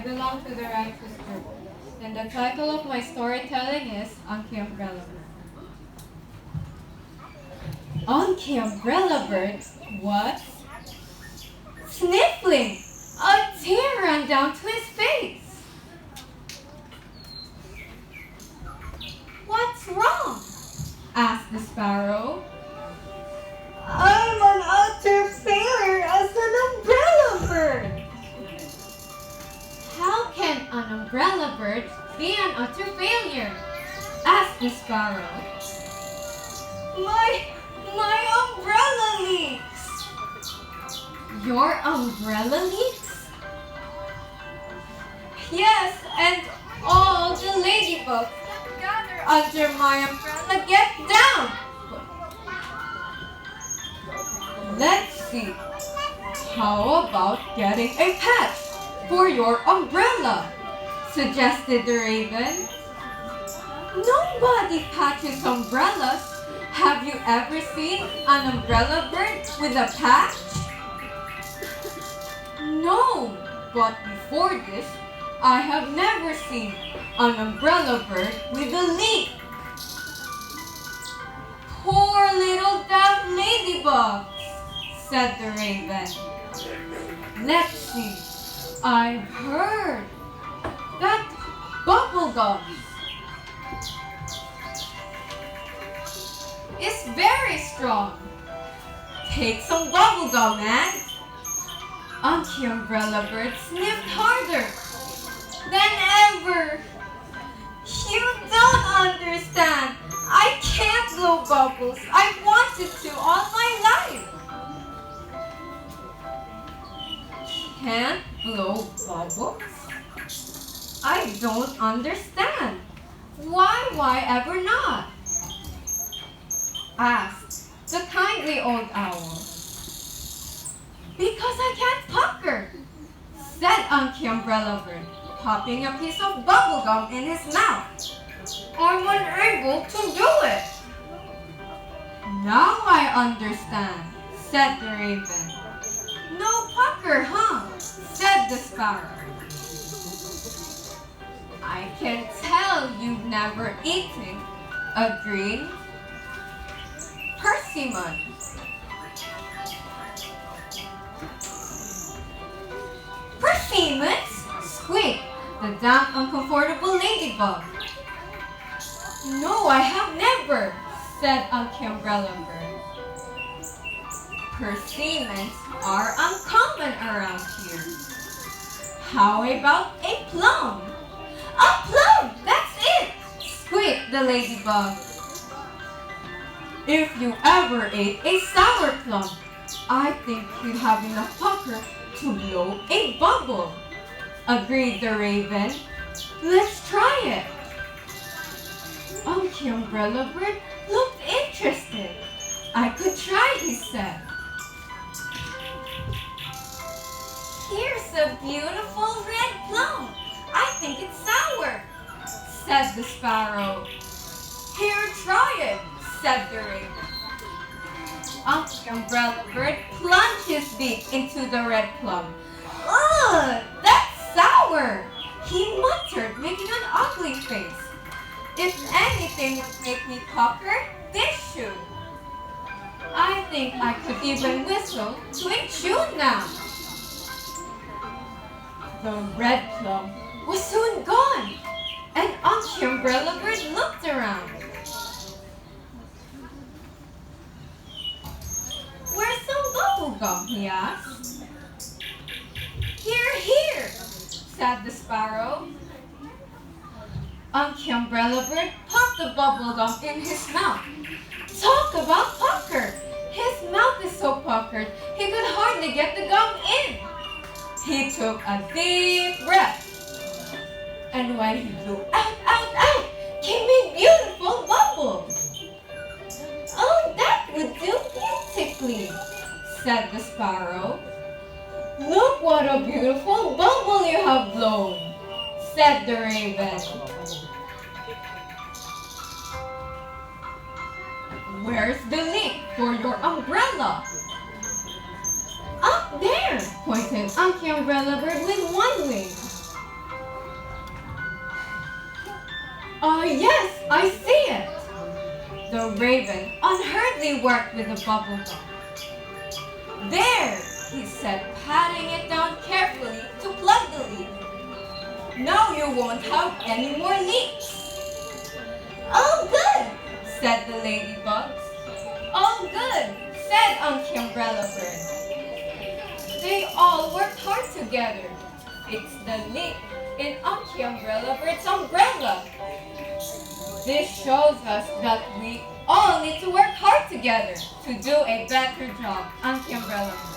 belong to the righteous group. And the title of my storytelling is Unkie Umbrella Bird. Unkie Umbrella Bird was sniffling. A tear ran down to his face. "What's wrong?" asked the sparrow. "I'm an utter failure as an umbrella bird." "How can an umbrella bird be an utter failure?" asked the sparrow. My umbrella leaks." "Your umbrella leaks?" "Yes, and all the ladybugs gather under my umbrella get down." "Let's see. How about getting a patch for your umbrella?" suggested the raven. "Nobody patches umbrellas. Have you ever seen an umbrella bird with a patch?" "No, but before this, I have never seen an umbrella bird with a leak." "Poor little daft ladybugs," said the raven. "Let's see. I've heard that bubblegum is very strong. Take some bubblegum, man." Unkie Umbrella Bird sniffed harder than ever. "You don't understand. I can't blow bubbles. I wanted to all my life." "Can't blow bubbles? I don't understand. Why ever not?" asked the kindly old owl. "Because I can't pucker," said Unkie Umbrella Bird, popping a piece of bubblegum in his mouth. "I'm unable to do it." "Now I understand," said the raven. "No pucker, huh?" said the sparrow. "I can tell you've never eaten a green persimmon." "Persimmons?" squeaked the damp, uncomfortable ladybug. "No, I have never," said Unkie Umbrella Bird. "Persimmons are uncommon around here. How about a plum?" "A plum! That's it!" squeaked the ladybug. "If you ever ate a sour plum, I think you'd have enough pucker to blow a bubble," agreed the raven. "Let's try it." Unkie Umbrella Bird looked interested. "I could try," he said. "Here's a beautiful red plum. I think it's sour," said the sparrow. "Here, try it," said the raven. Unkie Umbrella Bird plunged his beak into the red plum. "Ugh, that's sour," he muttered, making an ugly face. "If anything would make me pucker, this should. I think I could even whistle to a tune now." The red plum was soon gone, and Unkie Umbrella Bird looked around. "Where's some bubblegum?" he asked. Here, said the sparrow. Unkie Umbrella Bird popped the bubblegum in his mouth. Talk about pucker! His mouth is so puckered, he could hardly get the gum in. He took a deep breath. And when he blew out, came a beautiful bubble. "Oh, that would do beautifully," said the sparrow. "Look what a beautiful bubble you have blown," said the raven. "Where's the link for your umbrella?" "Up there," pointed Unkie Umbrella Bird with one wing. I see it. The raven unhurriedly worked with the bubble gum. There, he said, patting it down carefully to plug the leak. Now you won't have any more leaks. Oh, good, said the ladybugs. Oh, good, said Unkie Umbrella Bird. They all worked hard together. It's the leak in Unkie Umbrella Bird's umbrella. This shows us that we all need to work hard together to do a better job, Unkie Umbrella Bird.